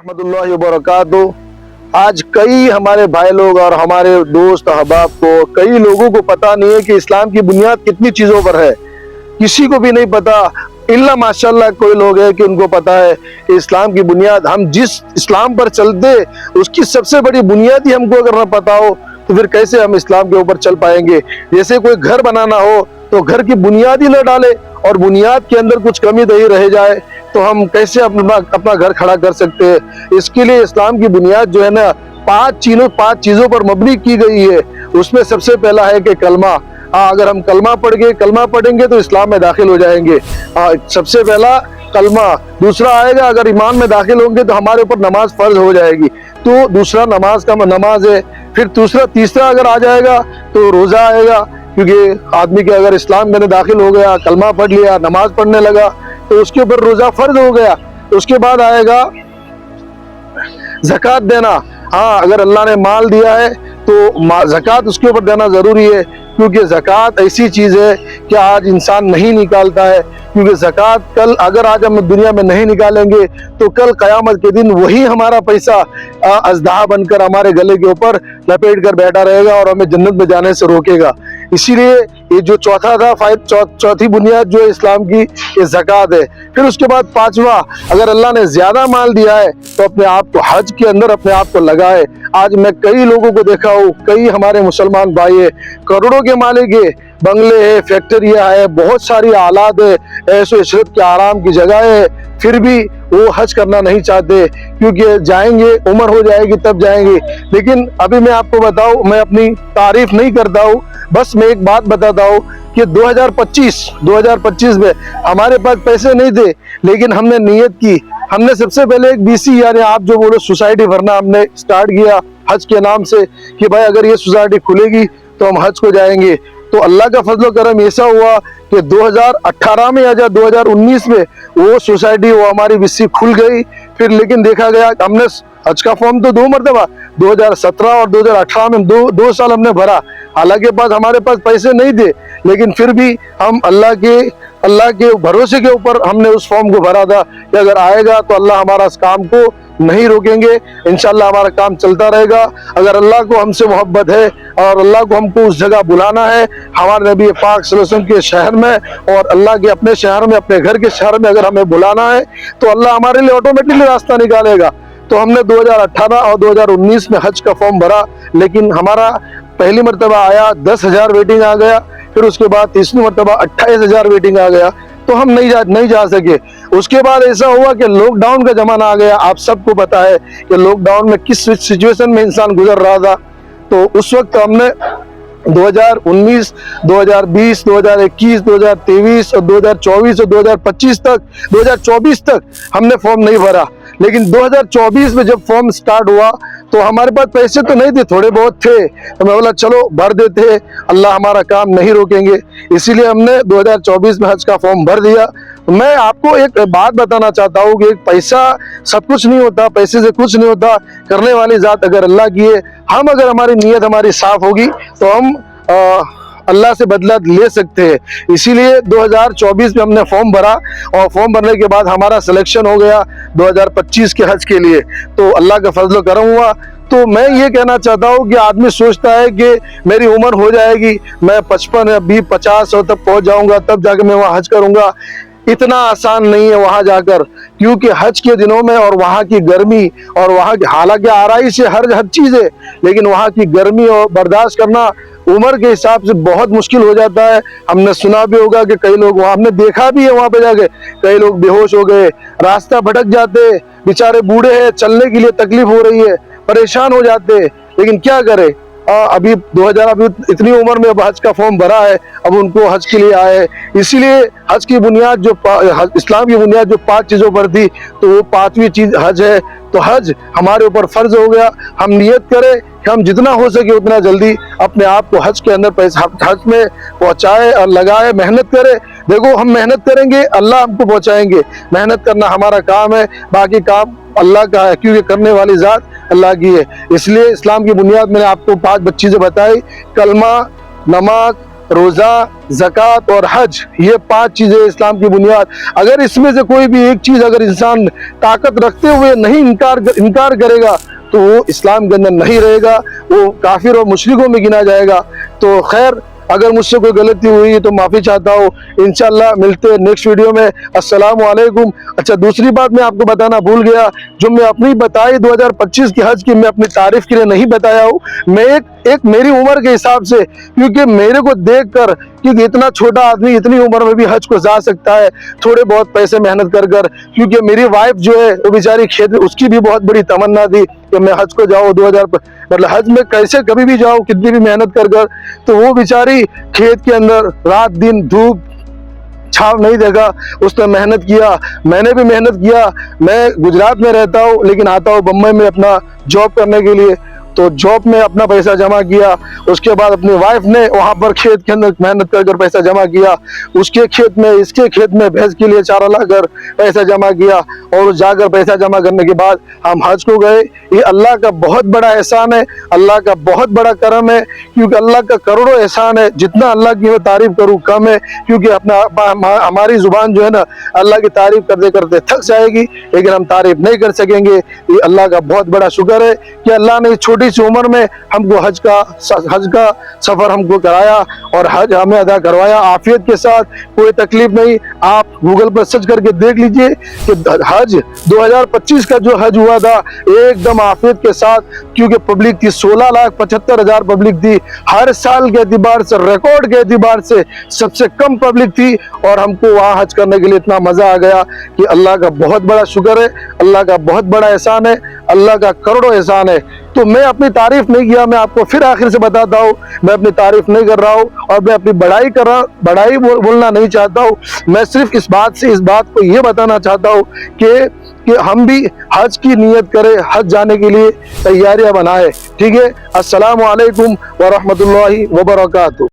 रहमतुल्लाहि व बरकातुहू। आज कई हमारे भाई लोग और हमारे दोस्त अहबाब को, कई लोगों को पता नहीं है कि इस्लाम की बुनियाद कितनी चीजों पर है। किसी को भी नहीं पता, इल्ला माशाल्लाह कोई लोग हैं कि उनको पता है कि इस्लाम की बुनियाद, हम जिस इस्लाम पर चलते उसकी सबसे बड़ी बुनियाद ही हमको अगर ना पता हो तो फिर कैसे हम इस्लाम के ऊपर चल पाएंगे। जैसे कोई घर बनाना हो तो घर की बुनियाद ही न डाले और बुनियाद के अंदर कुछ कमी दही रह जाए तो हम कैसे अपना घर खड़ा कर सकते हैं। इसके लिए इस्लाम की बुनियाद जो है ना पांच चीजों पर मबनी की गई है। उसमें सबसे पहला है कि कलमा। अगर हम कलमा पढ़ेंगे तो इस्लाम में दाखिल हो जाएंगे। सबसे पहला कलमा। दूसरा आएगा, अगर ईमान में दाखिल होंगे तो हमारे ऊपर नमाज फर्ज हो जाएगी, तो दूसरा नमाज है। फिर तीसरा अगर आ जाएगा तो रोजा आएगा, क्योंकि आदमी के अगर इस्लाम में दाखिल हो गया, कलमा पढ़ लिया, नमाज पढ़ने लगा तो उसके ऊपर रोजा फर्ज हो गया। उसके बाद आएगा ज़कात देना। हाँ, अगर अल्लाह ने माल दिया है तो ज़कात उसके ऊपर देना जरूरी है, क्योंकि ज़कात ऐसी चीज है कि आज इंसान नहीं निकालता है। क्योंकि ज़कात कल, अगर आज हम दुनिया में नहीं निकालेंगे तो कल क़यामत के दिन वही हमारा पैसा अज़दा बनकर हमारे गले के ऊपर लपेट कर बैठा रहेगा और हमें जन्नत में जाने से रोकेगा। इसीलिए ये जो चौथी बुनियाद जो है इस्लाम की, ये ज़कात है। फिर उसके बाद पांचवा, अगर अल्लाह ने ज्यादा माल दिया है तो अपने आप को हज के अंदर अपने आप को लगाए। आज मैं कई लोगों को देखा हूँ, कई हमारे मुसलमान भाई है, करोड़ों के मालिक है, बंगले है, फैक्ट्रियां है, बहुत सारी आलात है, ऐसो इशरत के आराम की जगह है, फिर भी वो हज करना नहीं चाहते क्योंकि जाएंगे, उम्र हो जाएगी तब जाएंगे। लेकिन अभी मैं आपको बताऊं, मैं अपनी तारीफ नहीं करता हूँ, बस मैं एक बात बताता हूँ कि 2025 में हमारे पास पैसे नहीं थे, लेकिन हमने नियत की। हमने सबसे पहले एक बीसी, यानी आप जो बोलो सोसाइटी भरना, हमने स्टार्ट किया हज के नाम से कि भाई अगर ये सोसाइटी खुलेगी तो हम हज को जाएंगे। तो अल्लाह का फजल करम ऐसा हुआ कि 2018 में या 2019 में वो सोसाइटी, वो हमारी बीसी खुल गई। फिर लेकिन देखा गया, हमने हज का फॉर्म तो 2 मरतबा 2017 और 2018 में दो साल हमने भरा। हालांकि हमारे पास पैसे नहीं थे, लेकिन फिर भी हम अल्लाह के भरोसे के ऊपर हमने उस फॉर्म को भरा था कि अगर आएगा तो अल्लाह हमारा इस काम को नहीं रोकेंगे, इंशाल्लाह हमारा काम चलता रहेगा। अगर अल्लाह को हमसे मोहब्बत है और अल्लाह को हमको उस जगह बुलाना है, हमारे नबी पाक सल्लल्लाहु अलैहि वसल्लम के शहर में और अल्लाह के अपने शहर में, अपने घर के शहर में अगर हमें बुलाना है तो अल्लाह हमारे लिए ऑटोमेटिकली रास्ता निकालेगा। तो हमने 2018 और 2019 में हज का फॉर्म भरा, लेकिन हमारा पहली मरतबा आया 10,000 वेटिंग आ गया। फिर उसके बाद तीसरी मरतबा 28,000 वेटिंग आ गया, तो हम नहीं जा सके। उसके बाद ऐसा हुआ कि लॉकडाउन का जमाना आ गया। आप सबको पता है कि लॉकडाउन में किस सिचुएशन में इंसान गुजर रहा था। तो उस वक्त हमने 2019, 2020, 2021, 2023 और 2024 और 2024 तक हमने फॉर्म नहीं भरा। लेकिन 2024 में जब फॉर्म स्टार्ट हुआ तो हमारे पास पैसे तो नहीं थे, थोड़े बहुत थे, तो मैं बोला चलो भर देते, अल्लाह हमारा काम नहीं रोकेंगे। इसीलिए हमने 2024 में हज का फॉर्म भर दिया। मैं आपको एक बात बताना चाहता हूँ कि पैसा सब कुछ नहीं होता, पैसे से कुछ नहीं होता, करने वाली जात अगर अल्लाह की है। हम अगर हमारी नीयत हमारी साफ होगी तो हम अल्लाह से बदला ले सकते हैं। इसीलिए 2024 में हमने फॉर्म भरा और फॉर्म भरने के बाद हमारा सिलेक्शन हो गया 2025 के हज के लिए। तो अल्लाह का फजल करम हुआ। तो मैं ये कहना चाहता हूँ कि आदमी सोचता है कि मेरी उम्र हो जाएगी, मैं 55 या 50 तक पहुंच जाऊंगा, तब जाकर मैं वहाँ हज करूंगा। इतना आसान नहीं है वहां जाकर, क्योंकि हज के दिनों में और वहां की गर्मी और वहां की, हालांकि आराइश है हर चीज है, लेकिन वहां की गर्मी और बर्दाश्त करना उम्र के हिसाब से बहुत मुश्किल हो जाता है। हमने सुना भी होगा कि कई लोग, वहां हमने देखा भी है, वहां पे जाके कई लोग बेहोश हो गए, रास्ता भटक जाते, बेचारे बूढ़े हैं, चलने के लिए तकलीफ हो रही है, परेशान हो जाते। लेकिन क्या करे, अभी इतनी उम्र में अब हज का फॉर्म भरा है, अब उनको हज के लिए आए। इसीलिए हज की बुनियाद जो इस्लाम की बुनियाद जो 5 चीजों पर थी, तो वो 5वीं चीज हज है। तो हज हमारे ऊपर फर्ज हो गया। हम नियत करें कि हम जितना हो सके उतना जल्दी अपने आप को हज के अंदर हज में पहुंचाए और लगाए, मेहनत करें। देखो, हम मेहनत करेंगे, अल्लाह हमको पहुंचाएंगे। मेहनत करना हमारा काम है, बाकी काम अल्लाह का है, क्योंकि करने वाली जात अल्लाह की है। इसलिए इस्लाम की बुनियाद मैंने आपको 5 चीजें बताई: कलमा, नमाज, रोजा, ज़कात और हज, ये 5 चीजें इस्लाम की बुनियाद। अगर इसमें से कोई भी एक चीज अगर इंसान ताकत रखते हुए नहीं इनकार करेगा तो वो इस्लाम के अंदर नहीं रहेगा, वो काफिर और मुशरिकों में गिना जाएगा। तो खैर, अगर मुझसे कोई गलती हुई तो माफ़ी चाहता हूँ। इंशाल्लाह मिलते हैं नेक्स्ट वीडियो में। अस्सलामु अलैकुम। अच्छा, दूसरी बात मैं आपको बताना भूल गया, जो मैं अपनी बताई 2025 की हज की, मैं अपनी तारीफ के लिए नहीं बताया हूँ। मैं एक मेरी उम्र के हिसाब से, क्योंकि मेरे को देखकर, क्योंकि इतना छोटा आदमी इतनी उम्र में भी हज को जा सकता है थोड़े बहुत पैसे मेहनत कर कर, क्योंकि मेरी वाइफ जो है वो बेचारी खेत में, उसकी भी बहुत बड़ी तमन्ना थी कि मैं हज को जाऊँ 2000, मतलब हज में कैसे कभी भी जाऊँ कितनी भी मेहनत कर कर। तो वो बेचारी खेत के अंदर रात दिन धूप छाव नहीं देखा, उसने मेहनत किया, मैंने भी मेहनत किया। मैं गुजरात में रहता हूँ लेकिन आता हूँ बम्बई में अपना जॉब करने के लिए। तो जॉब में अपना पैसा जमा किया, उसके बाद अपनी वाइफ ने वहां पर खेत के अंदर मेहनत कर पैसा जमा किया, उसके खेत में इसके खेत में भैंस के लिए चारा लाकर पैसा जमा किया, और जाकर पैसा जमा करने के बाद हम हज को गए। ये अल्लाह का बहुत बड़ा एहसान है, अल्लाह का बहुत बड़ा करम है, क्योंकि अल्लाह का करोड़ों एहसान है। जितना अल्लाह की मैं तारीफ करूँ कम है, क्योंकि अपना हमारी जुबान जो है ना अल्लाह की तारीफ करते करते थक जाएगी, लेकिन हम तारीफ नहीं कर सकेंगे। ये अल्लाह का बहुत बड़ा शुक्र है कि अल्लाह ने छोटी सी उम्र में हमको हज का सफर हमको कराया और हज हमें अदा करवाया आफियत के साथ, कोई तकलीफ नहीं। आप गूगल पर सर्च करके देख लीजिए कि हज 2025 का जो हज हुआ था एकदम आफियत के साथ, क्योंकि पब्लिक थी 16,75,000 पब्लिक थी। हर साल के एतबार से, रिकॉर्ड के एतबार से सबसे कम पब्लिक थी, और हमको वहाँ हज करने के लिए इतना मजा आ गया कि अल्लाह का बहुत बड़ा शुक्र है, अल्लाह का बहुत बड़ा एहसान है, अल्लाह का करोड़ों एहसान है। तो मैं अपनी तारीफ नहीं किया, मैं आपको फिर आखिर से बताता हूँ, मैं अपनी तारीफ नहीं कर रहा हूँ और मैं अपनी बढ़ाई बोलना नहीं चाहता हूँ। मैं सिर्फ इस बात को ये बताना चाहता हूँ कि हम भी हज की नियत करें, हज जाने के लिए तैयारियां बनाएं। ठीक है। अस्सलामु अलैकुम व रहमतुल्लाहि व बरकातहू।